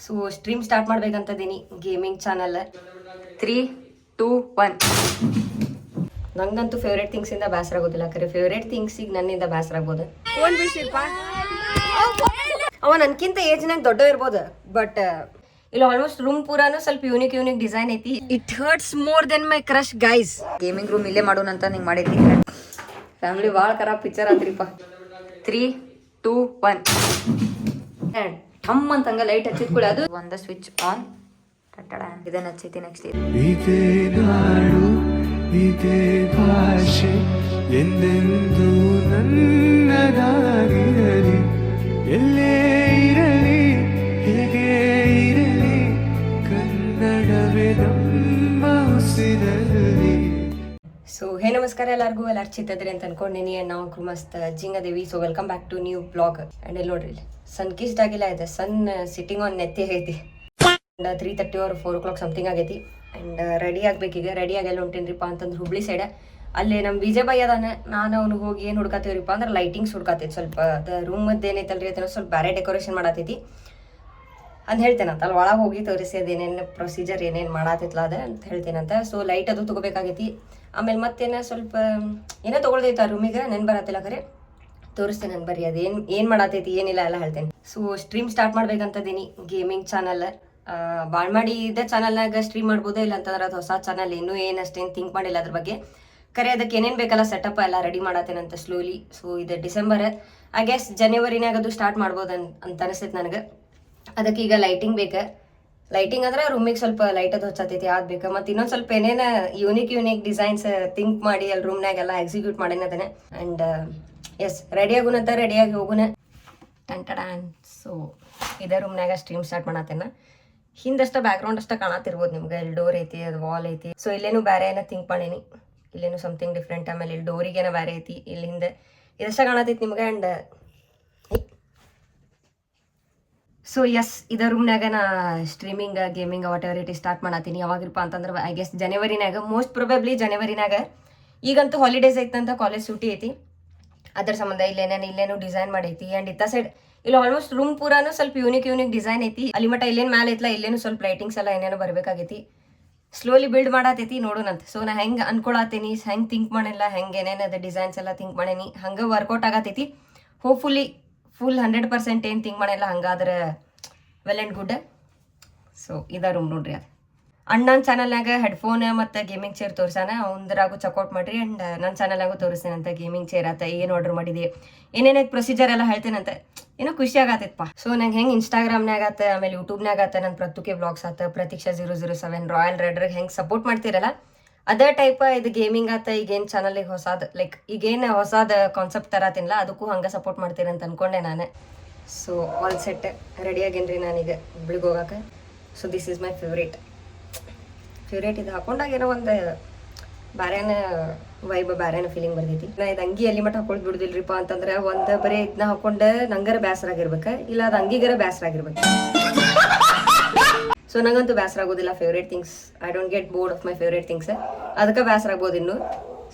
So stream start ಮಾಡ್ಬೇಕಂತದೀನಿ gaming channel. 3, 2, 1. ನಂಗಂತೂ favourite things ಇಂದ ಬೇಸರ ಆಗೋದಿಲ್ಲ. ಕರೆ ಫೇವ್ರೇಟ್ ಥಿಂಗ್ಸಿಗೆ ನನ್ನಿಂದ ಬೇಸರ ಆಗ್ಬೋದು. ಅವ ನನ್ಕಿಂತ ಏಜ್ನಾಗ ದೊಡ್ಡ ಇರ್ಬೋದು, ಬಟ್ ಇಲ್ಲಿ ಆಲ್ಮೋಸ್ಟ್ ರೂಮ್ ಪೂರಾನು ಸ್ವಲ್ಪ ಯೂನಿಕ್ ಡಿಸೈನ್ ಐತಿ. It hurts more than my crush guys. Gaming room ಇಲ್ಲೇ ಮಾಡೋಣ ಅಂತ ಹಿಂಗೆ ಮಾಡೈತಿ. ಫ್ಯಾಮಿಲಿ ಭಾಳ ಖರಾಬ್ ಪಿಕ್ಚರ್ ಆತ್ರಿಪ್ಪ. 3, 2, 1. ಟಮ್ ಅಂತ ಹಂಗ ಲೈಟ್ ಹಚ್ಚಿದ ಕೂಡ ಅದು ಒಂದ ಸ್ವಿಚ್ ಆನ್. ಇದನ್ನ ಹಚ್ಚೈತಿ. ನೆಕ್ಸ್ಟ್ ಇದೇ ನಾಡು ಇದೇ ಭಾಷೆ ಎಂದೆಂದು ನನ್ನದಾಗಿರಲಿ, ಎಲ್ಲೇ ಇರಲಿ ಹೇಗೆ ಇರಲಿ ಕನ್ನಡವೇ ನಮ್ಮ ಉಸಿರಲ್ಲಿ. ಸೊ ಹೇ ನಮಸ್ಕಾರ ಎಲ್ಲರಿಗೂ, ಎಲ್ಲರೂ ಚಿತ್ತದ್ರಿ ಅಂತ ಅನ್ಕೊಂಡಿನಿ. ನಾವು ಮಸ್ತ್ ಜಿಂಗದೇವಿ. So welcome back to new blog. And ಇಲ್ಲಿ ನೋಡ್ರಿ, ಸನ್ ಕಿಸ್ಟ್ ಆಗಿಲ್ಲ ಇದೆ. ಸನ್ ಸಿಟ್ಟಿಂಗ್ ಆನ್ ನೆತ್ತಿ ಆಗೈತಿ. 3:30 or 4 o'clock ಸಮಥಿಂಗ್ ಆಗೈತಿ. ಆ್ಯಂಡ್ ರೆಡಿ ಆಗ್ಬೇಕೀಗ. ರೆಡಿ ಆಗೆಲ್ಲ ಹೊಂಟೇನ್ರಿಪ್ಪ ಅಂತಂದ್ರೆ ಹುಬ್ಳಿ ಸೈಡ್. ಅಲ್ಲಿ ನಮ್ಮ ವಿಜಯ್ ಬಾಯ್ ಅದಾನೆ. ನಾನು ಅವ್ನಿಗೆ ಹೋಗಿ ಏನು ಹುಡ್ಕಾತೀವ್ರಿಪ್ಪ ಅಂದ್ರೆ ಲೈಟಿಂಗ್ಸ್ ಹುಡ್ಕಾತೈತಿ. ಸ್ವಲ್ಪ ರೂಮ್ ಮದ್ದು ಏನೈತಲ್ರಿ ಅದನ್ನ ಸ್ವಲ್ಪ ಬೇರೆ ಡೆಕೋರೇಷನ್ ಮಾಡತೈತಿ ಅಂತ ಹೇಳ್ತೇನಂತ. ಅಲ್ಲಿ ಒಳಗೆ ಹೋಗಿ ತೋರಿಸಿ ಅದೇನೇನು ಪ್ರೊಸೀಜರ್ ಏನೇನು ಮಾಡತೈತಲ್ಲ ಅದ ಅಂತ ಹೇಳ್ತೇನಂತ. ಸೊ ಲೈಟ್ ಅದು ತೊಗೋಬೇಕಾಗೈತಿ. ಆಮೇಲೆ ಮತ್ತೇನ ಸ್ವಲ್ಪ ಏನೋ ತೊಗೊಳ್ದೈತೆ ಆ ರೂಮಿಗೆ, ನೆನ್ ಬರತ್ತಿಲ್ಲ ಖರೆ. ತೋರಿಸ್ತೇನೆ ನಾನು ಬರ್ರಿ ಏನು ಮಾಡತೈತಿ ಏನಿಲ್ಲ ಎಲ್ಲ ಹೇಳ್ತೇನೆ. ಸೊ ಸ್ಟ್ರೀಮ್ ಸ್ಟಾರ್ಟ್ ಮಾಡ್ಬೇಕಂತದೀನಿ ಗೇಮಿಂಗ್ ಚಾನಲ್. ಭಾಳ ಮಾಡಿ ಇದೇ ಚಾನಲ್ನಾಗ ಸ್ಟ್ರೀಮ್ ಮಾಡ್ಬೋದೇ, ಇಲ್ಲ ಅಂತಂದ್ರೆ ಅದು ಹೊಸ ಚಾನಲ್ ಇನ್ನೂ ಏನು ಅಷ್ಟೇನು ಥಿಂಕ್ ಮಾಡಿಲ್ಲ ಅದ್ರ ಬಗ್ಗೆ. ಖರೆ ಅದಕ್ಕೆ ಏನೇನು ಬೇಕಲ್ಲ ಸೆಟಪ್ ಎಲ್ಲ ರೆಡಿ ಮಾಡತ್ತೇನಂತ ಸ್ಲೋಲಿ. ಸೊ ಇದು ಡಿಸೆಂಬರ್, ಐ ಗೆಸ್ ಜನವರಿನಾಗ ಅದು ಸ್ಟಾರ್ಟ್ ಮಾಡ್ಬೋದು ಅಂತ ಅನಿಸ್ತೈತೆ ನನಗೆ. ಅದಕ್ಕೆ ಈಗ ಲೈಟಿಂಗ್ ಬೇಕು. ಲೈಟಿಂಗ್ ಅಂದ್ರೆ ರೂಮಿಗೆ ಸ್ವಲ್ಪ ಲೈಟ್ ಅದು ಹಚ್ಚತೈತಿ ಅದು ಬೇಕು. ಮತ್ತು ಇನ್ನೊಂದು ಸ್ವಲ್ಪ ಏನೇನು ಯೂನಿಕ್ ಡಿಸೈನ್ಸ್ ಥಿಂಕ್ ಮಾಡಿ ಅಲ್ಲಿ ರೂಮ್ನಾಗೆಲ್ಲ ಎಕ್ಸಿಕ್ಯೂಟ್ ಮಾಡೇನದನೆ. ಆ್ಯಂಡ್ ಎಸ್ ರೆಡಿ ಆಗುನಂತ ರೆಡಿಯಾಗಿ ಹೋಗುನ ಟಂಟಡಾನ್. ಸೊ ಇದೇ ರೂಮ್ನಾಗ ಸ್ಟ್ರೀಮ್ ಸ್ಟಾರ್ಟ್ ಮಾಡತ್ತೇನ. ಹಿಂದಷ್ಟ ಬ್ಯಾಕ್ಗ್ರೌಂಡ್ ಅಷ್ಟ ಕಾಣತಿರ್ಬೋದು ನಿಮ್ಗೆ. ಇಲ್ಲಿ ಡೋರ್ ಐತಿ, ಅದು ವಾಲ್ ಐತಿ. ಸೊ ಇಲ್ಲೇನು ಬೇರೆ ಏನೋ ಥಿಂಕ್ ಮಾಡೀನಿ. ಇಲ್ಲೇನು ಸಮಥಿಂಗ್ ಡಿಫ್ರೆಂಟ್. ಆಮೇಲೆ ಇಲ್ಲಿ ಡೋರಿಗೇನೋ ಬೇರೆ ಐತಿ. ಇಲ್ಲಿ ಹಿಂದೆ ಇದಷ್ಟ ಕಾಣತೈತಿ ನಿಮ್ಗೆ. ಆ್ಯಂಡ್ ಸೊ ಎಸ್ ಇದೇ ರೂಮ್ನಾಗ ನಾ streaming gaming whatever it start ಮಾಡತ್ತೀನಿ. ಯಾವಾಗಿರಪ್ಪ ಅಂತಂದ್ರೆ ಐ ಗೆಸ್ ಜನವರಿನಾಗ, ಮೋಸ್ಟ್ ಪ್ರೊಬೆಬ್ಲಿ ಜನವರಿನಾಗ. ಈಗಂತೂ ಹಾಲಿಡೇಸ್ ಐತಂತ, ಕಾಲೇಜ್ ಸೂಟಿ ಐತಿ. ಅದ್ರ ಸಂಬಂಧ ಇಲ್ಲೇನು ಡಿಸೈನ್ ಮಾಡೈತಿ. ಆ್ಯಂಡ್ ಇತ್ತ ಸೈಡ್ ಇಲ್ಲಿ ಆಲ್ಮೋಸ್ಟ್ ರೂಮ್ ಪೂರಾನು ಸ್ವಲ್ಪ ಯೂನಿಕ್ ಡಿಸೈನ್ ಐತಿ. ಅಲ್ಲಿ ಮಟ್ಟ ಇಲ್ಲೇನು ಮ್ಯಾಲೆ ಐತಲ್ಲ, ಇಲ್ಲೇನು ಸ್ವಲ್ಪ ಲೈಟಿಂಗ್ಸ್ ಎಲ್ಲ ಏನೇನೋ ಬರಬೇಕಾಗೈತಿ. ಸ್ಲೋಲಿ ಬಿಲ್ಡ್ ಮಾಡತೈತಿ, ನೋಡೋಣಂತ. ಸೊ ನಾ ಹೆಂಗೆ ಅನ್ಕೊಳತ್ತೀನಿ, ಹೆಂಗೆ ಥಿಂಕ್ ಮಾಡಿಲ್ಲ, ಹೆಂಗೆ ಏನೇನದ ಡಿಸೈನ್ಸ್ ಎಲ್ಲ ಥಿಂಕ್ ಮಾಡೀನಿ, ಹಂಗೆ ವರ್ಕೌಟ್ ಆಗತೈತಿ. ಹೋಪ್ಫುಲಿ ಫುಲ್ 100% ಏನು ಥಿಂಕ್ ಮಾಡಿಲ್ಲ, ಹಂಗಾದ್ರೆ ವೆಲ್ ಆ್ಯಂಡ್ ಗುಡ್. ಸೊ ಇದ ರೂಮ್ ನೋಡ್ರಿ. ಅದು ಅಣ್ಣನ ಚಾನಲ್ನಾಗ ಹೆಡ್ಫೋನ್ ಮತ್ತು ಗೇಮಿಂಗ್ ಚೇರ್ ತೋರ್ಸಾನ, ಒಂದ್ರಾಗೂ ಚೆಕ್ಔಟ್ ಮಾಡಿರಿ. ಆ್ಯಂಡ್ ನನ್ನ ಚಾನಲ್ನಾಗೂ ತೋರಿಸ್ತೇನಂತ ಗೇಮಿಂಗ್ ಚೇರ್ ಆತ, ಏನು ಆರ್ಡರ್ ಮಾಡಿದೆ, ಏನೇನೈತೆ ಪ್ರೊಸೀಜರ್ ಎಲ್ಲ ಹೇಳ್ತೇನಂತ. ಏನೋ ಖುಷಿ ಆಗತ್ತೈತಪ್ಪ. ಸೊ ನಂಗೆ ಹೆಂಗೆ ಇನ್ಸ್ಟಾಗ್ರಾಮ್ನಾಗ ಆತ, ಆಮೇಲೆ ಯೂಟ್ಯೂಬ್ನಾಗ ಆತ, ನನ್ನ ಪ್ರತುಕೆ ವ್ಲಾಗ್ಸ್ ಆತ, ಪ್ರತೀಕ್ಷಾ 007, ರಾಯಲ್ ರೈಡರ್ಗೆ ಹೆಂಗೆ ಸಪೋರ್ಟ್ ಮಾಡ್ತಿರಲ್ಲ ಅದೇ ಟೈಪ್ ಇದು ಗೇಮಿಂಗ್ ಆತ. ಈಗೇನು ಚಾನಲಿಗೆ ಹೊಸಾದ ಲೈಕ್ ಈಗೇನು ಹೊಸಾದ ಕಾನ್ಸೆಪ್ಟ್ ತರತ್ತಿಲ್ಲ, ಅದಕ್ಕೂ ಹಂಗೆ ಸಪೋರ್ಟ್ ಮಾಡ್ತೀರಂತ ಅನ್ಕೊಂಡೆ ನಾನು. ಸೊ ಆಲ್ ಸೆಟ್ ರೆಡಿ ಆಗೇನ್ರಿ ನಾನೀಗ ಹುಬ್ಳಿಗೆ ಹೋಗಕ್ಕೆ. So this is my favourite. ಇದು ಹಾಕೊಂಡಾಗ ಏನೋ ಒಂದು ಬ್ಯಾರೇನ ವೈಬ್, ಬ್ಯಾರೇನ ಫೀಲಿಂಗ್ ಬರ್ತೈತಿ. ನಾ ಇದು ಅಂಗಿ ಅಲ್ಲಿ ಮಟ್ಟ ಹಾಕೊಂಡು ಬಿಡುದಿಲ್ರಿಪ್ಪ ಅಂತಂದ್ರೆ ಒಂದು ಬರೀ ಇದನ್ನ ಹಾಕೊಂಡು ನಂಗರ ಬೇಸರ ಆಗಿರ್ಬೇಕು, ಇಲ್ಲ ಅದು ಅಂಗಿಗರ ಬೇಸರ ಆಗಿರ್ಬೇಕು. ಸೊ ನಂಗಂತೂ ಬೇಸರ ಆಗೋದಿಲ್ಲ favourite things. I don't get bored of my favourite things. ಅದಕ್ಕೆ ಬೇಸರ ಆಗ್ಬೋದು ಇನ್ನು.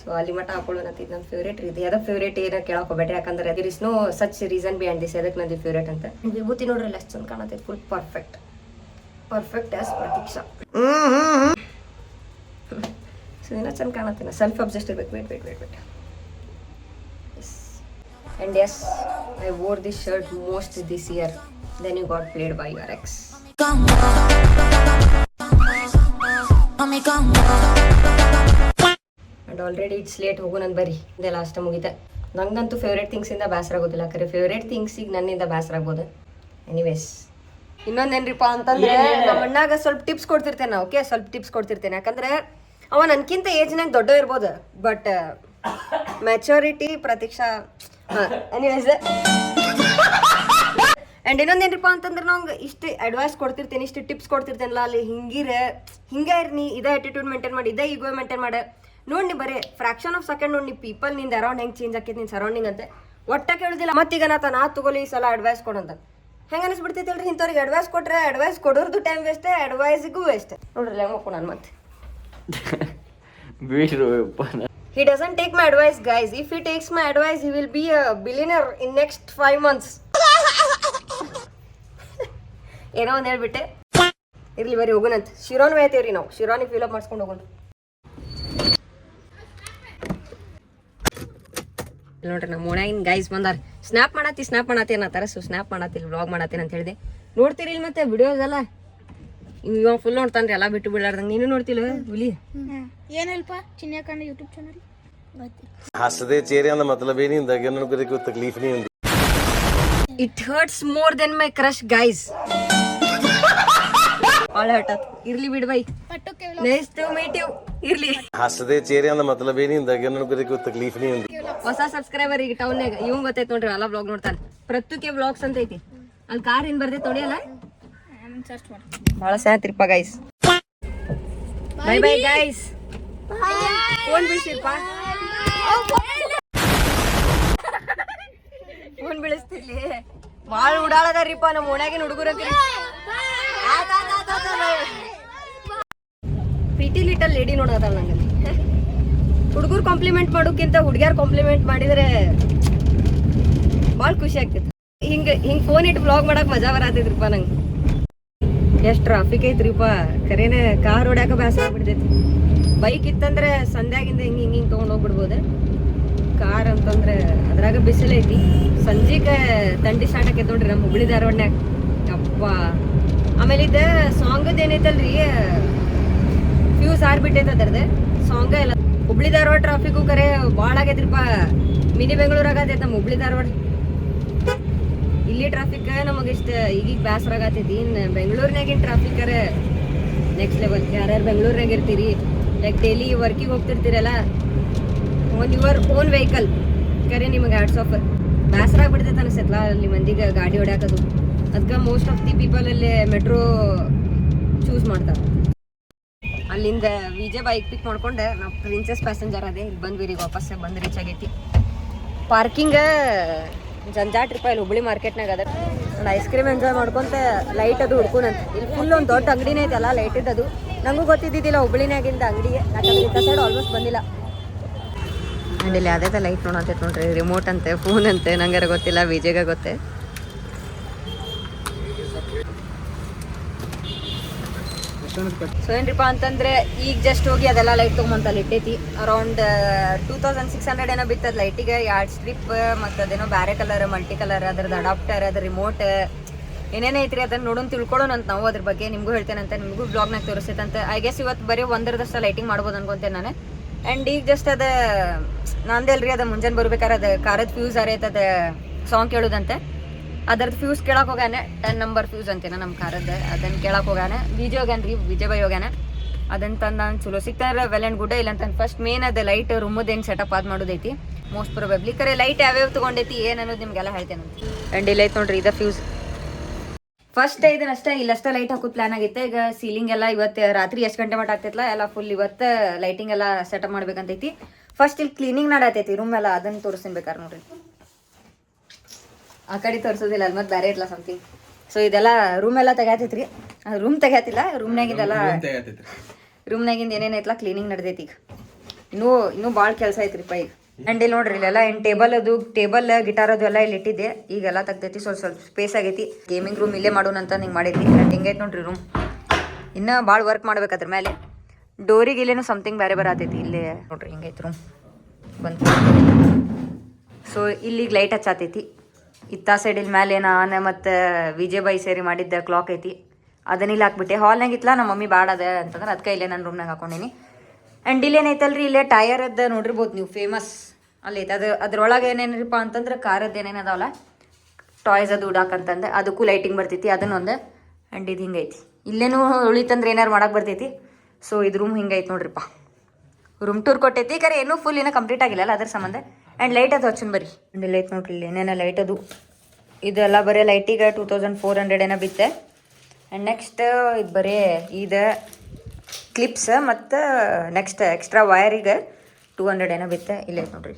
ಸೊ ಅಲ್ಲಿ ಮಟ್ಟ ಹಾಕೊಳ್ಳೋಣಂತ ನನ್ನ ಫೇವ್ರೇಟ್ ಇದೆ. ಅದಕ್ಕೆ ಫೇವ್ರೇಟ್ ಏನೋ ಕೇಳಕ್ಕೆ ಹೋಗ್ಬೇಡ್ರಿ, ಯಾಕಂದ್ರೆ there is no such reason behind this. ಅದಕ್ಕೆ ನಂದು ಫೇವ್ರೇಟ್ ಅಂತ. ವಿಭೂತಿ ನೋಡ್ರಿ ಎಷ್ಟು ಚಂದ ಕಾಣತೈತಿ. Full perfect as Pratiksha. So ಏನೋ ಚಂದ ಕಾಣತ್ತೀನಿ. ಸೆಲ್ಫ್ ಅಬ್ಜೆಸ್ಟ್ ಇರ್ಬೇಕು. Wait. Yes and yes I wore this shirt most this year. Then you got played by your ex. And already it's late. ಹೋಗು ನನ್ನ ಬರೀ ಇದೆಲ್ಲ ಅಷ್ಟ ಮುಗಿತೆ. ನಂಗಂತೂ ಫೇವ್ರೇಟ್ ಥಿಂಗ್ಸಿಂದ ಬೇಸರ ಆಗೋದಿಲ್ಲ. ಖರೆ ಫೇವ್ರೇಟ್ ಥಿಂಗ್ಸಿಗೆ ನನ್ನಿಂದ ಬೇಸರ ಆಗ್ಬೋದು. ಎನಿವೇಸ್ ಇನ್ನೊಂದೇನ್ರಿಪ್ಪ ಅಂತಂದ್ರೆ ನಮ್ಮ ಅಣ್ಣಾಗ ಸ್ವಲ್ಪ ಟಿಪ್ಸ್ ಕೊಡ್ತಿರ್ತೇನೆ. ಓಕೆ, ಸ್ವಲ್ಪ ಟಿಪ್ಸ್ ಕೊಡ್ತಿರ್ತೇನೆ. ಯಾಕಂದ್ರೆ ಅವ ನನ್ಕಿಂತ ಏಜ್ನಾಗ ದೊಡ್ಡ ಇರ್ಬೋದು, but maturity Pratiksha. Anyways and ಇನ್ನೊಂದೇನ್ರಿಪ್ಪ ಅಂತಂದ್ರೆ ನಂಗೆ ಇಷ್ಟು ಅಡ್ವೈಸ್ ಕೊಡ್ತಿರ್ತೇನೆ, ಇಷ್ಟು ಟಿಪ್ಸ್ ಕೊಡ್ತಿರ್ತೇನಲ್ಲ, ಅಲ್ಲಿ ಹಿಂಗೆ ಇರ್ನಿ, ಇದೇ ಆಟಿಟ್ಯೂಡ್ ಮೇಂಟೈನ್ ಮಾಡಿ, ಇದೇ ಈಗೋ ಮೇಂಟೈನ್ ಮಾಡಿ. ನೋಡಿ ಬರೀ ಫ್ರಾಕ್ಷನ್ ಆಫ್ ಸೆಕೆಂಡ್ ನೋಡಿ ಪೀಪಲ್ ನಿಂದ ಅರೌಂಡ್ ಹೆಂಗೆ ಚೇಂಜ್ ಆಕೈತಿ ನಿನ್ನ ಸರೌಂಡಿಂಗ್ ಅಂತ ಒಟ್ಟ ಕೇಳುದಿಲ್ಲ. ಮತ್ತೀಗ ನಾ ತಗೊಳ್ಳಿ ಈ ಸಲ ಅಡ್ವೈಸ್ ಕೊಡಂತ ಹೆಂಗೆ ಅನಿಸ್ಬಿಡ್ತೈತಿಲ್ರಿ. ಇಂಥವ್ರಿಗೆ ಅಡ್ವೈಸ್ ಕೊಟ್ರೆ ಅಡ್ವೈಸ್ ಕೊಡೋರ್ದು ಟೈಮ್ ವೇಸ್ಟ್, ಅಡ್ವೈಸಿಗೂ ವೇಸ್ಟ್. ನೋಡ್ರಿ ಹೆಂಗಪ್ಪ ನಾನು ಮತ್ತೆ. He doesn't take my advice, guys. If he takes my advice, he will be a billionaire in next 5 months. ಏನೋ ಒಂದು ಹೇಳ್ಬಿಟ್ಟೆ. ಇರ್ಲಿ ಬರೀ ಹೋಗೋಣಂತ. ಶಿರೋನ್ ಒಯ್ತೀವ್ರಿ ನಾವು. ಶಿರೋನಿಗೆ ಫಿಲಪ್ ಮಾಡಿಸ್ಕೊಂಡು ಹೋಗೋಣ. ನೋಡ್ರಿ ನಮ್ಮ ಓಣ್ಯಾಗಿನ ಗೈಸ್ ಬಂದಾರ. ಸ್ನ್ಯಾಪ್ ಮಾಡತ್ತಿ ಅನ್ನತ್ತಾರ. ಸೊ ಸ್ನ್ಯಾಪ್ ಮಾಡತ್ತಿಲ್ಲ, ವ್ಲಾಗ್ ಮಾಡತ್ತೀನಿ ಅಂತ ಹೇಳಿದೆ. ನೋಡ್ತೀರಿ ಇಲ್ಲಿ ಮತ್ತೆ ವಿಡಿಯೋಸ್ ಎಲ್ಲ ಇವಾಗ ಫುಲ್ ನೋಡ್ತಾನ್ರಿ, ಎಲ್ಲ ಬಿಟ್ಟು ಬಿಡಾರ್ದಂಗೆ. ನೀನು ನೋಡ್ತಿಲ್ವ ಹುಲಿ? ಏನಲ್ಪ ಚಿನ್ನಕಂಡ ಯೂಟ್ಯೂಬ್ ಚಾನಲ್ हसदे चेहरे का मतलब ये नहीं होता कि उन्होंने कोई तकलीफ नहीं होती. It hurts more than my crush, guys. All hurt. ಇರ್ಲಿ ಬಿಡ್ by. Nice to meet you. ಇರ್ಲಿ. हसदे चेहरे का मतलब ये नहीं होता कि उन्होंने कोई तकलीफ नहीं होती. ಹೊಸ ಸಬ್ಸ್ಕ್ರೈಬರ್ ಈಗ ಟೌನ್ಯಾಗ ಇವಂಗ್ ಗೊತ್ತೈತೆ ನೋಡ್ರಿ, ಎಲ್ಲ ಬ್ಲಾಗ್ ನೋಡ್ತಾನೆ. ಪ್ರತ್ಯುಕೆ ಬ್ಲಾಗ್ಸ್ ಅಂತ ಐತಿ ಅಲ್ಲಿ. ಕಾರ್ ಏನ್ ಬರ್ದೆ ತೊಡಿಯಲ್ಲ, ಸರ್ಚ್ ಮಾಡಿ. ಬಹಳ ಸ್ಯಾತ್ರಿಪ್ಪ guys. Bye bye guys. Phone ಬಿಡಿಸಿರ್ಪ, ಫೋನ್ ಬಿಡಿಸ್ತಿರ್ಲಿ. ಭಾಳ ಉಡಾಳದಾರಿಪ್ಪ ನಮ್ಮ ಓಣ್ಯಾಗಿನ ಹುಡುಗರು. ಪ್ರೀತಿ ಲಿಟಲ್ ಲೇಡಿ ನೋಡೋದಲ್ಲ ನಂಗೆ. ಹುಡುಗರು ಕಾಂಪ್ಲಿಮೆಂಟ್ ಮಾಡೋಕ್ಕಿಂತ ಹುಡುಗ್ಯಾರ ಕಾಂಪ್ಲಿಮೆಂಟ್ ಮಾಡಿದ್ರೆ ಭಾಳ ಖುಷಿ ಆಗ್ತೈತಿ. ಹಿಂಗೆ ಫೋನ್ ಇಟ್ಟು ಬ್ಲಾಗ್ ಮಾಡಕ್ ಮಜಾ ಬರತೈತ್ರಿಪ್ಪ ನಂಗೆ. ಎಷ್ಟು ಟ್ರಾಫಿಕ್ ಐತ್ರಿಪ್ಪ ಖರೇನೆ. ಕಾರ್ ಹೊಡ್ಯಾಕ ಬೇಸರ ಆಗ್ಬಿಡ್ತೈತಿ. ಬೈಕ್ ಇತ್ತಂದ್ರೆ ಸಂಧ್ಯಾಗಿಂದ ಹಿಂಗೆ ತೊಗೊಂಡು ಹೋಗ್ಬಿಡ್ಬೋದು. ಕಾರ್ ಅಂತಂದ್ರೆ ಅದ್ರಾಗ ಬಿಸಿಲೈತಿ. ಸಂಜೆಗೆ ತಂಡಿ ಸ್ಟಾರ್ಟ್ ಆಕೈತಿ ನೋಡ್ರಿ ನಮ್ಮ ಹುಬ್ಳಿ ಧಾರವಾಡನ್ಯಾಗ. ಅಪ್ಪ ಆಮೇಲೆ ಇದು ಸಾಂಗದ್ ಏನೈತಲ್ರಿ, ಫ್ಯೂಸ್ ಆರ್ಬಿಟ್ಟೈತೆ ಅದ್ರದ್ದು ಸಾಂಗ ಎಲ್ಲ. ಹುಬ್ಳಿ ಧಾರವಾಡ ಟ್ರಾಫಿಕ್ಕು ಕರೆ ಭಾಳ ಆಗೈತ್ರಿಪ್ಪ. ಮಿನಿ ಬೆಂಗಳೂರಾಗ ಆಗತೈತೆ ನಮ್ಮ ಹುಬ್ಳಿ ಧಾರವಾಡ. ಇಲ್ಲಿ ಟ್ರಾಫಿಕ್ ನಮಗಿಷ್ಟ ಈಗೀಗ ಬೇಸರ ಆಗತೈತಿ. ಇನ್ನು ಬೆಂಗಳೂರಿನಾಗಿನ ಟ್ರಾಫಿಕ್ ಕರೆ ನೆಕ್ಸ್ಟ್ ಲೆವೆಲ್. ಯಾರ್ಯಾರು ಬೆಂಗಳೂರಿನಾಗ ಇರ್ತೀರಿ, ಲೈಕ್ ಡೈಲಿ ವರ್ಕಿಗೆ ಹೋಗ್ತಿರ್ತೀರಲ್ಲ, ಆನ್ ಯುವರ್ ಓನ್ ವೆಹಿಕಲ್, ಕರೆ ನಿಮಗೆ ಹ್ಯಾಟ್ಸ್ ಆಫ್. ಬೇಸರ ಆಗ್ಬಿಡ್ತೈತೆ ಅನಿಸ್ತೈತಲ್ಲ ಅಲ್ಲಿ ಮಂದಿಗೆ ಗಾಡಿ ಹೊಡ್ಯಾಕದು. ಅದಕ್ಕೆ ಮೋಸ್ಟ್ ಆಫ್ ದಿ ಪೀಪಲ್ ಅಲ್ಲಿ ಮೆಟ್ರೋ ಚೂಸ್ ಮಾಡ್ತಾರೆ. ಅಲ್ಲಿಂದ ವಿಜಯ್ ಬೈಕ್ ಪಿಕ್ ಮಾಡ್ಕೊಂಡು ನಾವು ಪ್ರಿನ್ಸೆಸ್ ಪ್ಯಾಸೆಂಜರ್ ಅದೇ ಇಲ್ಲಿ ಬಂದ್ವಿ. ಈಗ ವಾಪಸ್ ಬಂದು ರೀಚ್ ಆಗೈತಿ. ಪಾರ್ಕಿಂಗ್ ಜಂಜಾಟ ರೂಪಾಯಿ ಇಲ್ಲಿ ಹುಬ್ಳಿ ಮಾರ್ಕೆಟ್ನಾಗ ಅದ. ನಾನು ಐಸ್ ಕ್ರೀಮ್ ಎಂಜಾಯ್ ಮಾಡ್ಕೊಂತ ಲೈಟ್ ಅದು ಹುಡ್ಕೊಂತ. ಇಲ್ಲಿ ಫುಲ್ ಒಂದು ದೊಡ್ಡ ಅಂಗಡಿನೇ ಐತಲ್ಲ, ಲೈಟ್ ಇದ್ದದು. ನನಗೂ ಗೊತ್ತಿದ್ದಿದ್ದಿಲ್ಲ ಹುಬ್ಳಿನಾಗಿಂದ ಅಂಗಡಿ, ಯಾಕಂದ್ರೆ ಇಂಥ ಸೈಡ್ ಆಲ್ಮೋಸ್ಟ್ ಬಂದಿಲ್ಲ. ಆ್ಯಂಡ್ ಇಲ್ಲಿ ಅದೇ ಲೈಟ್ ನೋಡತ್ತೈತೆ ನೋಡ್ರಿ, ರಿಮೋಟ್ ಅಂತೆ, ಫೋನ್ ಅಂತೆ, ನಂಗಾರ ಗೊತ್ತಿಲ್ಲ, ವಿಜಯ್ಗೆ ಗೊತ್ತೇ. ಸೊ ಏನ್ರಿಪ್ಪ ಅಂತಂದ್ರೆ ಈಗ ಜಸ್ಟ್ ಹೋಗಿ ಅದೆಲ್ಲ ಲೈಟ್ ತೊಗೊಂಬಂತಲ್ಲಿ ಇಟ್ಟೈತಿ. ಅರೌಂಡ್ 2600 ಏನೋ ಬಿತ್ತದ ಲೈಟಿಗೆ. 2 ಸ್ಟ್ರಿಪ್ ಮತ್ತು ಅದೇನೋ ಬೇರೆ ಕಲರ್, ಮಲ್ಟಿ ಕಲರ್, ಅದ್ರದ್ದು ಅಡಾಪ್ಟರ್, ಅದ್ರ ರಿಮೋಟ್ ಏನೇನು ಐತ್ರಿ ಅದನ್ನು ನೋಡೋಣ ತಿಳ್ಕೊಳ್ಳೋಣ ಅಂತ ನಾವು. ಅದ್ರ ಬಗ್ಗೆ ನಿಮಗೂ ಹೇಳ್ತೇನಂತ, ನಿಮಗೂ ಬ್ಲಾಗ್ನಾಗ ತೋರಿಸ್ತೈತಂತ. ಐ ಗೆಸ್ ಇವತ್ತು ಬರೀ ಒಂದರದಷ್ಟು ಲೈಟಿಂಗ್ ಮಾಡ್ಬೋದು ಅನ್ಕೊಂತೇನೆ ನಾನು. ಆ್ಯಂಡ್ ಈಗ ಜಸ್ಟ್ ಅದು ನಂದೇ ಅಲ್ರಿ, ಅದು ಮುಂಜಾನೆ ಬರ್ಬೇಕಾರೆ ಅದು ಕಾರದ ಫ್ಯೂಸ್ ಆರೈತೆ, ಅದು ಸಾಂಗ್ ಕೇಳೋದಂತೆ. ಅದ್ರದ್ದು ಫ್ಯೂಸ್ ಕೇಳಕ್ಕೆ ಹೋಗಾನೆ, 10 ನಂಬರ್ ಫ್ಯೂಸ್ ಅಂತೇನ ನಮ್ಮ ಕಾರದ್ದು. ಅದನ್ನು ಕೇಳಕ್ಕೆ ಹೋಗಾನೆ. ವಿಜಯ್ ಬೈ ಹೋಗ್ಯಾನ. ಅದನ್ನು ತಂದು ನಾನು ಚಲೋ ಸಿಗ್ತಾರೆ ವೆಲ್ ಆ್ಯಂಡ್ ಗುಡ್. ಇಲ್ಲ ಅಂತ ಫಸ್ಟ್ ಮೇನ್ ಅದು ಲೈಟ್ ರೂಮದೇನು ಸೆಟಪ್ ಅದು ಮಾಡೋದೈತಿ ಮೋಸ್ಟ್ ಪ್ರೊಬೆಬ್ಲಿ. ಕರೆ ಲೈಟ್ ಯಾವ್ಯಾವ ತೊಗೊಂಡೈತಿ ಏನು ಅನ್ನೋದು ನಿಮಗೆಲ್ಲ ಹೇಳ್ತೇನೆ. ಆ್ಯಂಡ್ ಇಲ್ಲ ಐತೆ ನೋಡ್ರಿ ಇದು ಫ್ಯೂಸ್. ಫಸ್ಟ್ ಇದನ್ನಷ್ಟೇ ಇಲ್ಲಷ್ಟೇ ಲೈಟ್ ಹಾಕೋದು ಪ್ಲಾನ್ ಆಗಿತ್ತು. ಈಗ ಸೀಲಿಂಗ್ ಎಲ್ಲ ಇವತ್ತು ರಾತ್ರಿ ಎಷ್ಟು ಗಂಟೆ ಮಟ್ಟ ಆಗ್ತೈತಲ್ಲ ಎಲ್ಲ ಫುಲ್ ಇವತ್ತು ಲೈಟಿಂಗ್ ಎಲ್ಲ ಸೆಟಪ್ ಮಾಡ್ಬೇಕಂತೈತಿ. ಫಸ್ಟ್ ಇಲ್ಲಿ ಕ್ಲೀನಿಂಗ್ ನಡತೈತಿ ರೂಮ್ ಎಲ್ಲ, ಅದನ್ನು ತೋರಿಸ್ತೀನಿ ಬೇಕಾದ್ರೆ ನೋಡ್ರಿ. ಆ ಕಡೆ ತೋರಿಸೋದಿಲ್ಲ ಅಲ್ಲಿ ಮತ್ತೆ ಬೇರೆ ಇರಲ್ಲ ಸಮಥಿಂಗ್. ಸೊ ಇದೆಲ್ಲ ರೂಮ್ ಎಲ್ಲ ತೆಗ್ಯಾತೈತ್ರಿ. Room ತೆಗ್ಯಾತಿಲ್ಲ, ರೂಮ್ನಾಗಿಂದೆಲ್ಲ ರೂಮ್ನಾಗಿಂದ ಏನೇನೈತಲ್ಲ cleaning ನಡೆದೈತಿ. ಈಗ ಇನ್ನೂ ಭಾಳ ಕೆಲಸ ಐತ್ರಿಪ್ಪ ಈಗ. ಆ್ಯಂಡ್ ಇಲ್ಲಿ ನೋಡ್ರಿ ಇಲ್ಲೆಲ್ಲ ಏನು ಟೇಬಲ್ ಗಿಟಾರ್ ಅದು ಎಲ್ಲ ಇಲ್ಲಿ ಇಟ್ಟಿದ್ದೆ. ಈಗೆಲ್ಲ ತೆಗ್ದೈತಿ, ಸ್ವಲ್ಪ ಸ್ಪೇಸ್ ಆಗೈತಿ. ಗೇಮಿಂಗ್ ರೂಮ್ ಇಲ್ಲೇ ಮಾಡೋಣ ಅಂತ ಹಿಂಗೆ ಮಾಡೈತಿ. ಹಿಂಗೈತೆ ನೋಡ್ರಿ ರೂಮ್. ಇನ್ನೂ ಭಾಳ ವರ್ಕ್ ಮಾಡ್ಬೇಕು ಅದ್ರ ಮೇಲೆ. ಡೋರಿಗೆ ಇಲ್ಲೇನು ಸಮಥಿಂಗ್ ಬೇರೆ ಬರತೈತಿ. ಇಲ್ಲೇ ನೋಡ್ರಿ ಹಿಂಗೈತೆ ರೂಮ್ ಬಂತು. ಸೊ ಇಲ್ಲಿಗೆ ಲೈಟ್ ಹಚ್ಚಾತೈತಿ. ಇತ್ತ ಸೈಡ್ ಇಲ್ಲಿ ಮೇಲೆ ನಾನು ಮತ್ತು ವಿಜಯ್ ಬೈ ಸೇರಿ ಮಾಡಿದ್ದ ಕ್ಲಾಕ್ ಐತಿ, ಅದನ್ನ ಇಲ್ಲಿ ಹಾಕ್ಬಿಟ್ಟೆ. ಹಾಲ್ನಾಗ ಇತ್ತಲ್ಲ ನಮ್ಮ ಮಮ್ಮಿ ಬಾಡ ಅದ ಅಂತಂದ್ರೆ ಅದಕ್ಕೆ ಇಲ್ಲೇ ನಾನು ರೂಮ್ನಾಗ ಹಾಕೊಂಡೀನಿ. ಆ್ಯಂಡ್ ಇಲ್ಲೇನೈತಲ್ರಿ, ಇಲ್ಲೇ ಟಯರ್ ಅದ ನೋಡಿರ್ಬೋದು ನೀವು, ಫೇಮಸ್ ಅಲ್ಲಿ ಐತೆ. ಅದ್ರೊಳಗೆ ಏನೇನಿರಪ್ಪ ಅಂತಂದ್ರೆ ಕಾರದ್ದು ಏನೇನದಾವಲ್ಲ ಟಾಯ್ಸ್ ಅದು ಉಡಾಕಂತಂದೆ, ಅದಕ್ಕೂ ಲೈಟಿಂಗ್ ಬರ್ತೈತಿ. ಅದನ್ನೊಂದು. ಆ್ಯಂಡ್ ಇದು ಹಿಂಗೈತಿ. ಇಲ್ಲೇನು ಉಳಿತಂದ್ರೆ ಏನಾರು ಮಾಡಕ್ಕೆ ಬರ್ತೈತಿ. ಸೊ ಇದು ರೂಮ್ ಹಿಂಗೈತಿ ನೋಡ್ರಿಪ್ಪ. ರೂಮ್ ಟೂರ್ ಕೊಟ್ಟೈತಿ, ಕರೆ ಏನೂ ಫುಲ್ ಏನೋ ಕಂಪ್ಲೀಟ್ ಆಗಿಲ್ಲಲ್ಲ ಅದ್ರ ಸಂಬಂಧ. ಆ್ಯಂಡ್ ಲೈಟ್ ಅದು ಹಚ್ಚನ್ ಬರ್ರಿ. ಆ್ಯಂಡ್ ಇಲ್ಲಿ ಐತೆ ನೋಡ್ರಿ, ಇಲ್ಲಿ ಏನೇನೋ ಲೈಟ್ ಅದು. ಇದೆಲ್ಲ ಬರೀ ಲೈಟಿಗೆ 2400 ಏನೋ ಬಿತ್ತೆ. ಆ್ಯಂಡ್ ನೆಕ್ಸ್ಟ್ ಇದು ಬರೀ ಇದು ಕ್ಲಿಪ್ಸ್ ಮತ್ತು ನೆಕ್ಸ್ಟ್ ಎಕ್ಸ್ಟ್ರಾ ವಯರಿಗೆ 200 ಏನೋ ಬಿತ್ತೆ. ಇಲ್ಲೇ ನೋಡ್ರಿ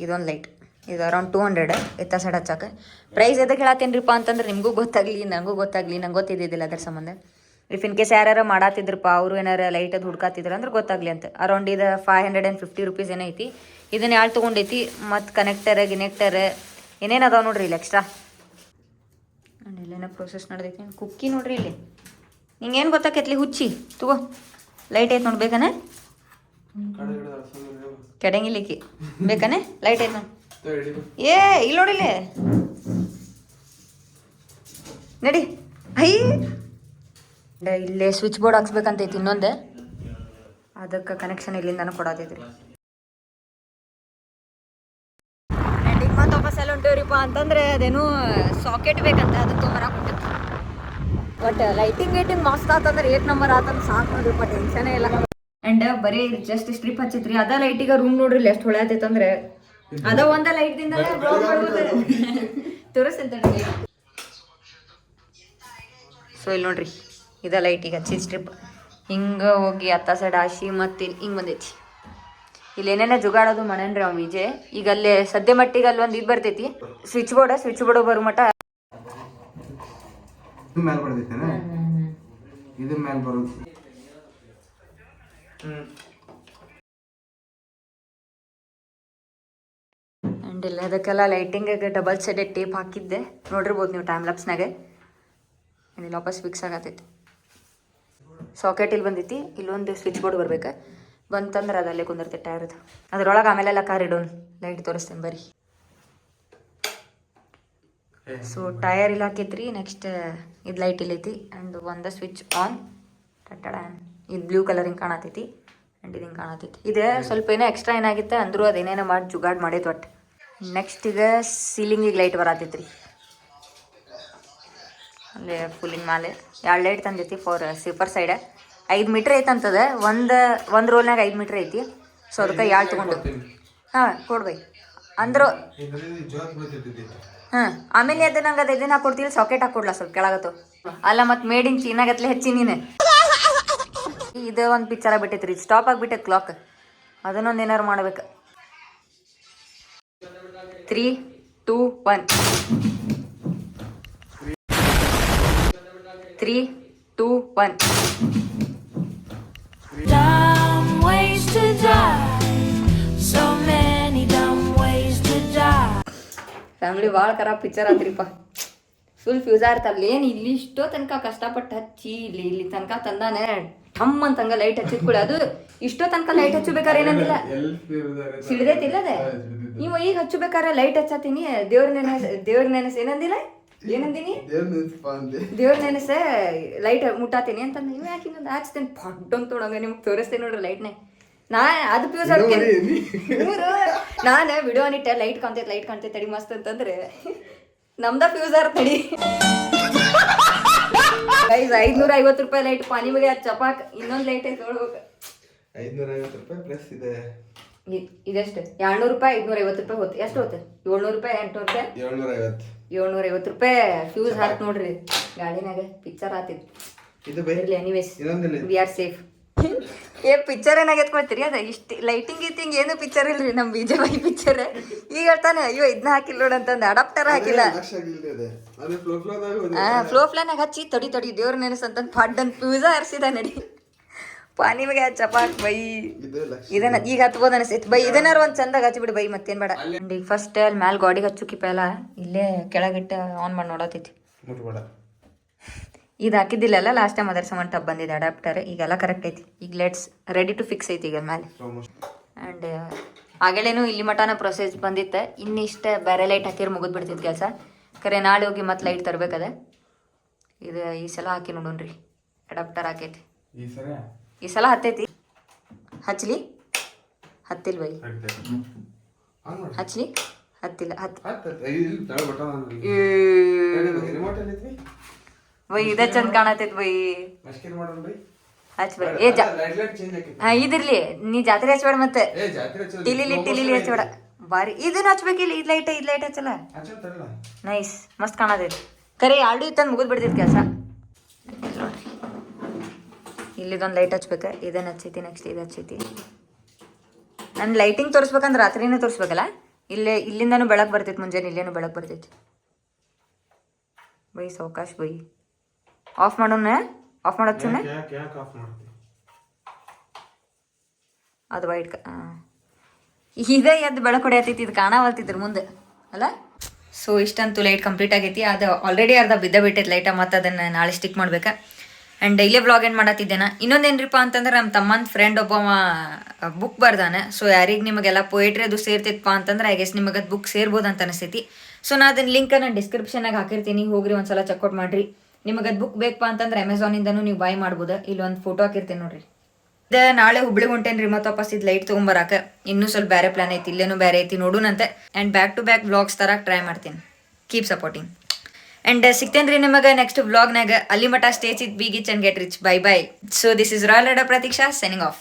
ಇದೊಂದು ಲೈಟ್, ಇದು ಅರೌಂಡ್ 200 ಎತ್ತ ಸೈಡ್ ಹಚ್ಚಕ್ಕೆ. ಪ್ರೈಸ್ ಎದಕ್ಕೆ ಹೇಳತ್ತೇನ್ರಿಪ್ಪ ಅಂತಂದ್ರೆ ನಿಮಗೂ ಗೊತ್ತಾಗಲಿ, ನನಗೂ ಗೊತ್ತಾಗಲಿ, ನಂಗೆ ಗೊತ್ತಿದ್ದಿದ್ದಿಲ್ಲ ಅದ್ರ ಸಂಬಂಧ. ಇಫ್ ಇನ್ ಕೇಸ್ ಯಾರು ಮಾಡತ್ತಿದ್ರಪ್ಪ, ಅವರು ಏನಾರು ಲೈಟ್ ಅದು ಹುಡ್ಕಾತಿದ್ರು ಅಂದ್ರೆ ಗೊತ್ತಾಗಲಿ ಅಂತ. ಅರೌಂಡ್ ಇದು 550 ರುಪೀಸ್ ಏನೈತಿ. ಇದನ್ನು ಯಾರು ತೊಗೊಂಡೈತಿ ಮತ್ತು ಕನೆಕ್ಟರ್ ಗಿನೆಕ್ಟರ್ ಏನೇನು ಅದಾವೆ ನೋಡ್ರಿ ಇಲ್ಲಿ ಎಕ್ಸ್ಟ್ರಾ. ಇಲ್ಲೇನೋ ಪ್ರೋಸೆಸ್ ನಡೆದೈತಿ ಕುಕ್ಕಿ ನೋಡ್ರಿ ಇಲ್ಲಿ ನಿಂಗೇನು ಗೊತ್ತಾಕೈತ್ಲಿ ಹುಚ್ಚಿ ತಗೋ ಲೈಟ್ ಐತೆ ನೋಡ್ಬೇಕಾನೆ ಕೆಡಂಗಿಲ್ಲಿಕ್ಕಿ ಬೇಕಾನೆ ಲೈಟ್ ಐತೆ ನೋಡಿ ಏ ಇಲ್ಲಿ ನೋಡಿಲ್ಲ ನಡಿ ಐ ಇಲ್ಲೇ ಸ್ವಿಚ್ ಬೋರ್ಡ್ ಹಾಕ್ಸ್ಬೇಕಂತೈತಿ ಇನ್ನೊಂದು ಅದಕ್ಕೆ ಕನೆಕ್ಷನ್ ಇಲ್ಲಿಂದನೂ ಕೊಡತೈತ್ರಿ ಆ್ಯಂಡ್ ಈಗ ಮತ್ತೆ ವಾಪಸ್ ಎಲ್ಲ ಹೊಂಟೇವ್ರಿಪ್ಪ ಅಂತಂದ್ರೆ ಅದೇನು ಸಾಕೆಟ್ ಬೇಕಂತ ಅದಕ್ಕೆ ತೊಗೊಂಬರಕ್ಕೆ ಹೊಂಟಿತ್ತು ಬಟ್ ಲೈಟಿಂಗ್ ಮಸ್ತ್ ಆತಂದ್ರೆ 8 ನಂಬರ್ ಆತಂದ್ರೆ ಸಾಕು ನೋಡ್ರಿಪ್ಪ ಟೆನ್ಷನೇ ಇಲ್ಲ ಆ್ಯಂಡ್ ಬರೀ ಜಸ್ಟ್ ಸ್ಟ್ರಿಪ್ ಹಚ್ಚಿತ್ರಿ ಅದ ಲೈಟಿಗೆ ರೂಮ್ ನೋಡ್ರಿ ಎಷ್ಟು ಹೊಳೆಯತೈತಂದ್ರೆ ಅದ ಒಂದ ಲೈಟ್ದಿಂದಲೇ ಬ್ಲಾಕ್ ಮಾಡ್ಬೋದು ತೋರಿಸ್ತೇನೆ ಸೊ ಇಲ್ಲಿ ನೋಡ್ರಿ ಇದ ಲೈಟ್ ಈಗ ಹಚ್ಚಿ ಸ್ಟ್ರಿಪ್ ಹಿಂಗೆ ಹೋಗಿ ಅತ್ತ ಸೈಡ್ ಹಾಸಿ ಮತ್ತೆ ಹಿಂಗೆ ಬಂದೈತಿ ಇಲ್ಲಿ ಏನೇನೇ ಜುಗಾಡೋದು ಮನೇನ್ರಿ ಅವ್ನು ವಿಜಯ್ ಈಗ ಅಲ್ಲೇ ಸದ್ಯ ಮಟ್ಟಿಗೆ ಅಲ್ಲಿ ಒಂದು ಇದು ಬರ್ತೈತಿ ಸ್ವಿಚ್ ಬೋರ್ಡ್ ಬರೋ ಮಟ್ಟ ಮೇಲೆ ಬರ್ತೈತೇನ ಇದು ಮೇಲೆ ಬರೋದು ಆ್ಯಂಡ್ ಇಲ್ಲ ಅದಕ್ಕೆಲ್ಲ ಲೈಟಿಂಗಿಗೆ ಡಬಲ್ ಸೈಡೆಡ್ ಟೇಪ್ ಹಾಕಿದ್ದೆ ನೋಡಿರ್ಬೋದು ನೀವು ಟೈಮ್ ಲ್ಯಾಪ್ಸ್ನಾಗೆ ಇಲ್ಲಿ ವಾಪಸ್ ಫಿಕ್ಸ್ ಆಗತೈತಿ ಸಾಕೆಟ್ ಇಲ್ಲಿ ಬಂದೈತಿ ಇಲ್ಲೊಂದು ಸ್ವಿಚ್ ಬೋರ್ಡ್ ಬರ್ಬೇಕು ಬಂತಂದ್ರೆ ಅದು ಅಲ್ಲೇ ಕುಂದಿರ್ತೈತೆ ಟೈರ್ದು ಅದ್ರೊಳಗೆ ಆಮೇಲೆಲ್ಲ ಕಾರ್ ಇಡೋನು ಲೈಟ್ ತೋರಿಸ್ತೇನೆ ಬರೀ ಸೊ ಟಯರ್ ಇಲ್ಲಿ ಹಾಕೈತ್ರಿ ನೆಕ್ಸ್ಟ್ ಇದು ಲೈಟ್ ಇಲ್ಲೈತಿ ಆ್ಯಂಡ್ ಒಂದು ಸ್ವಿಚ್ ಆನ್ ಟಟ ಇದು ಬ್ಲೂ ಕಲರ್ ಹಿಂಗೆ ಕಾಣತೈತಿ ಆ್ಯಂಡ್ ಇದು ಹಿಂಗೆ ಕಾಣತೈತಿ ಇದೆ ಸ್ವಲ್ಪ ಏನೋ ಎಕ್ಸ್ಟ್ರಾ ಏನಾಗಿತ್ತು ಅಂದರೂ ಅದೇನೇನೋ ಮಾಡಿ ಜುಗಾಡ್ ಮಾಡೈತೆ ಒಟ್ಟು ನೆಕ್ಸ್ಟ್ ಈಗ ಸೀಲಿಂಗಿಗೆ ಲೈಟ್ ಬರತೈತ್ರಿ ಅಲ್ಲೇ ಫುಲ್ಲಿನ ಮೇಲೆ 2 ಲೈಟ್ ತಂದೈತಿ ಫಾರ್ ಸ್ಲೀಪರ್ ಸೈಡ್ 5 ಮೀಟ್ರ್ ಐತಂತದ ಒಂದು ರೋಲ್ನಾಗ 5 ಮೀಟ್ರ್ ಐತಿ ಸೊ ಅದಕ್ಕೆ 2 ತೊಗೊಂಡು ಹಾಂ ಕೊಡ್ಬೈ ಅಂದ್ರು ಹಾಂ ಆಮೇಲೆ ಅದು ನಂಗೆ ಅದು ಇದನ್ನ ಹಾಕೊಡ್ತಿಲ್ಲ ಸಾಕೆಟ್ ಹಾಕೊಡ್ಲ ಸ್ವಲ್ಪ ಕೆಳಗತ್ತು ಅಲ್ಲ ಮತ್ತು ಮೇಡ್ ಇನ್ ಚೀನಾಗತ್ಲೆ ಹೆಚ್ಚಿ ನೀನು ಇದು ಒಂದು ಪಿಕ್ಚರ್ ಆಗ್ಬಿಟ್ಟೈತ್ರಿ ಸ್ಟಾಪ್ ಆಗಿಬಿಟ್ಟೈತೆ ಕ್ಲಾಕ್ ಅದನ್ನೊಂದು ಏನಾರು ಮಾಡ್ಬೇಕು 3, 2, 1 3, 2, 1 Dumb ways to die. So many dumb ways to die. Family ಭಾಳ ಖರಾಬ್ ಪಿಕ್ಚರ್ ಆತ್ರಿಪ್ಪ ಫುಲ್ ಫ್ಯೂಸ್ ಇರ್ತಲ್ಲ ಏನು ಇಲ್ಲಿ ಇಷ್ಟೋ ತನಕ ಕಷ್ಟಪಟ್ಟು ಹಚ್ಚಿ ಇಲ್ಲಿ ತನಕ ತಂದಾನೆ ಠಮ್ ಅಂತಂಗ ಲೈಟ್ ಹಚ್ಚಿದ್ ಕೂಡ ಅದು ಇಷ್ಟೋ ತನಕ ಲೈಟ್ ಹಚ್ಚಬೇಕಾರೆ ಏನಂದಿಲ್ಲ ಸಿಡ್ದೈತಿಲ್ಲ ಅದೇ ನೀವು ಈಗ ಹಚ್ಚಬೇಕಾರೆ ಲೈಟ್ ಹಚ್ಚತೀನಿ ದೇವ್ರ ನೆನಸ್ ಏನಂದಿಲ್ಲ ಏನಂದಿನಿ ದೇವ್ರ ನೆನಸ ಲೈಟ್ ಮುಟ್ಟಾತೀನಿ ಅಂತಂದ ನೀವು ಯಾಕೆ ಇನ್ನೊಂದು ಹಚ್ತೇನೆ ಪಡ್ ಅಂತ ತೊಳಂಗ ನಿಮ್ಗೆ ತೋರಿಸ್ತೇನೆ ನೋಡ್ರಿ ಲೈಟ್ನೇ ನಾ ಅದು ಫ್ಯೂಸ್ ಆಗ್ತೇನೆ ನಾನು ವಿಡಿಯೋ ಅನಿಟ್ಟೆ ಲೈಟ್ ಕಾಣ್ತೈತೆ ತಡಿ ಮಸ್ತ್ ಅಂತಂದ್ರೆ ನಮ್ದ ಫ್ಯೂಸ್ ಆರ್ ತಡಿ ಗೈಸ್ 550 ರೂಪಾಯಿ ಲೈಟ್ ಪಾನಿ ಬಗ್ಗೆ ಚಪಾಕ್ ಇನ್ನೊಂದು ಲೈಟ್ ಐತೆ ನೋಡ್ಬೇಕು 550 ರೂಪಾಯಿ ಪ್ಲಸ್ ಇದೆ ಇದೆಷ್ಟು 200 ರೂಪಾಯಿ 550 ರೂಪಾಯಿ ಹೋತು ಎಷ್ಟು ಹೋತು 700 ರೂಪಾಯಿ 800 ರೂಪಾಯಿ 750 ರೂಪಾಯಿ ಫ್ಯೂಸ್ ಹಾರ್ತ್ ನೋಡ್ರಿ ಗಾಡಿನಾಗ ಪಿಕ್ಚರ್ ಆತಿತ್ತು ಇದು ಬೇರೆ ಎನಿವೇಸ್ ಇನ್ನೊಂದಿಲ್ಲ ವಿ ಆರ್ ಸೇಫ್ ಏ ಪಿಕ್ಚರ್ ಏನಾಗೈತೆ ಗೊತ್ತೀರಿ ಅದ ಇಷ್ಟು ಲೈಟಿಂಗ್ ಗೀಟಿಂಗ್ ಏನು ಪಿಕ್ಚರ್ ಇಲ್ರಿ ನಮ್ಮ ಬಿಜೆಪಿ ಪಿಕ್ಚರ್ ಈಗ ಹೇಳ್ತಾನೆ ಅಯ್ಯೋ ಇದನ್ನ ಹಾಕಿಲ್ಲ ನೋಡಂತಂದು ಅಡಾಪ್ಟರ್ ಹಾಕಿಲ್ಲ ಫ್ಲೋ ಫ್ಲಾನಾಗ ಹಚ್ಚಿ ತಡಿ ದೇವ್ರ ನೆನಸಂತ ಫಡ್ ಅಂತ ಫ್ಯೂಸ ಹರಿಸಿದ ನಡಿ ಪಾನಿ ಬಗ್ಗೆ ಚಪಾಕ್ ಬೈ ಇದನ್ನ ಈಗ ಹತ್ಬೋದು ಅನಿಸ್ತೈತಿ ಬೈ ಇದನ್ನಾರು ಒಂದು ಚಂದಾಗ ಹಚ್ಚಿಬಿಡು ಬೈ ಮತ್ತೇನು ಬೇಡ ಈಗ ಫಸ್ಟ್ ಅಲ್ಲಿ ಮ್ಯಾಲೆ ಗಾಡಿಗೆ ಹಚ್ಚುಕಿ ಪೆಲ್ಲ ಇಲ್ಲೇ ಕೆಳಗಿಟ್ಟು ಆನ್ ಮಾಡಿ ನೋಡತೈತಿ ಇದು ಹಾಕಿದ್ದಿಲ್ಲ ಲಾಸ್ಟ್ ಟೈಮ್ ಅದರ ಸಮ ಟಬ್ ಬಂದಿದೆ ಅಡಾಪ್ಟರ್ ಈಗೆಲ್ಲ ಕರೆಕ್ಟ್ ಐತಿ ಈಗ ಲೆಟ್ಸ್ ರೆಡಿ ಟು ಫಿಕ್ಸ್ ಐತಿ ಈಗ ಮೇಲೆ ಆ್ಯಂಡ್ ಆಗಲೇನು ಇಲ್ಲಿ ಮಟನ ಪ್ರೊಸೆಸ್ ಬಂದಿತ್ತು ಇನ್ನಿಷ್ಟ ಬೇರೆ ಲೈಟ್ ಹಾಕಿದ್ರೆ ಮುಗಿದು ಬಿಡ್ತಿತ್ತು ಕೆಲಸ ಖರೆ ನಾಳೆ ಹೋಗಿ ಮತ್ತೆ ಲೈಟ್ ತರಬೇಕದ ಇದು ಈ ಸಲ ಹಾಕಿ ನೋಡೋಣ್ರಿ ಅಡಾಪ್ಟರ್ ಹಾಕೈತಿ ಈ ಸಲ ಹತ್ತೈತಿ ಹಚ್ಚಲಿ ಹತ್ತಿಲ್ಲ ಬೈ ಹಚ್ಚಲಿ ಹತ್ತಿಲ್ಲ ಬೈ ಇದ ಚಂದ ಕಾಣತೈತಿ ಬೈ ಹಚ್ ಬೈ ಇದಿರ್ಲಿ ನೀ ಜಾತ್ರೆ ಹಚ್ಬೇಡ ಮತ್ತೆ ಟಿಲಿಲಿ ಹಚ್ಬೇಡ ಬಾರಿ ಇದನ್ನ ಹಚ್ಬೇಕಿಲ್ಲ ಇದು ಲೈಟ್ ಹಚ್ಚಲ್ಲ ನೈಸ್ ಮಸ್ತ್ ಕಾಣತೈತಿ ಕರೆ ಎರಡು ಇತ್ತಂದು ಮುಗಿದ್ ಬಿಡ್ತೈತಿ ಕೆಲಸ ನೋಡ್ರಿ ಇಲ್ಲಿದೊಂದು ಲೈಟ್ ಹಚ್ಬೇಕು ಇದನ್ನ ಹಚ್ಚೈತಿ ನೆಕ್ಸ್ಟ್ ಇದು ಹಚ್ಚೈತಿ ನಾನು ಲೈಟಿಂಗ್ ತೋರಿಸ್ಬೇಕಂದ್ರೆ ರಾತ್ರಿನೇ ತೋರಿಸ್ಬೇಕಲ್ಲ ಇಲ್ಲಿಂದನೂ ಬೆಳಕು ಬರ್ತೈತಿ ಮುಂಜಾನೆ ಇಲ್ಲೇನು ಬೆಳಕು ಬರ್ತೈತಿ ಬೈ ಸಾವಕಾಶ ಬೈ ಆಫ್ ಮಾಡೋಣ ಆಫ್ ಮಾಡೋಚ್ಚುನೆ ಅದು ವೈಟ್ ಇದೇ ಎದ್ದು ಬೆಳಕು ಹೊಡೆಯತೈತಿ ಇದು ಕಾಣವಲ್ತಿದ್ರ ಮುಂದೆ ಅಲ್ಲ ಸೊ ಇಷ್ಟಂತೂ ಲೈಟ್ ಕಂಪ್ಲೀಟ್ ಆಗೈತಿ. ಅದು ಆಲ್ರೆಡಿ ಅರ್ಧ ಬಿಟ್ಟೈತೆ ಲೈಟ, ಮತ್ತು ಅದನ್ನು ನಾಳೆ ಸ್ಟಿಕ್ ಮಾಡ್ಬೇಕು. ಆ್ಯಂಡ್ ಡೈಲಿ ವ್ಲಾಗ್ ಏನು ಮಾಡತ್ತಿದ್ದೇನೆ. ಇನ್ನೊಂದೇನ್ರಿಪ್ಪ ಅಂತಂದ್ರೆ ನಮ್ಮ ತಮ್ಮನ ಫ್ರೆಂಡ್ ಒಬ್ಬ ಬುಕ್ ಬರ್ದಾನೆ. ಸೊ ಯಾರಿಗೆ ನಿಮಗೆಲ್ಲ ಪೊಯೆಟ್ರಿ ಅದು ಸೇರ್ತಿತ್ತಪ್ಪ ಅಂತಂದ್ರೆ ಐ ಗೆಸ್ ನಿಮಗೆ ಅದು ಬುಕ್ ಸೇರ್ಬೋದು ಅಂತ ಅನಿಸ್ತೈತಿ. ಸೊ ನಾನು ಅದನ್ನ ಲಿಂಕನ್ನು ಡಿಸ್ಕ್ರಿಪ್ಷನಾಗ ಹಾಕಿರ್ತೀನಿ, ಹೋಗ್ರಿ ಒಂದ್ಸಲ ಚೆಕ್ಔಟ್ ಮಾಡಿರಿ. ನಿಮಗೆ ಅದು ಬುಕ್ ಬೇಕಪ್ಪ ಅಂತಂದ್ರೆ ಅಮೆಝಾನಿಂದನೂ ನೀವು ಬೈ ಮಾಡ್ಬೋದು. ಇಲ್ಲೊಂದು ಫೋಟೋ ಹಾಕಿರ್ತೀನಿ ನೋಡ್ರಿ. ಇದು ನಾಳೆ ಹುಬ್ಳಿಗೆ ಹೊಂಟೇನ್ರಿ, ಮತ್ತೆ ವಾಪಸ್ ಇದು ಲೈಟ್ ತೊಗೊಂಬರಾಕ. ಇನ್ನೂ ಸ್ವಲ್ಪ ಬೇರೆ ಪ್ಲಾನ್ ಐತಿ, ಇಲ್ಲೇನೂ ಬೇರೆ ಐತಿ, ನೋಡೋಣಂತೆ. And back to back vlogs ತರಕ್ಕೆ ಟ್ರೈ ಮಾಡ್ತೀನಿ. Keep supporting. ಆ್ಯಂಡ್ ಸಿಗ್ತೇನ್ರಿ ನಿಮಗೆ ನೆಕ್ಸ್ಟ್ ವ್ಲಾಗ್ನಾಗ. ಅಲ್ಲಿ ಮಟ stay with B gitch and get rich. Bye bye. So this is Royal Rider Pratiksha signing of.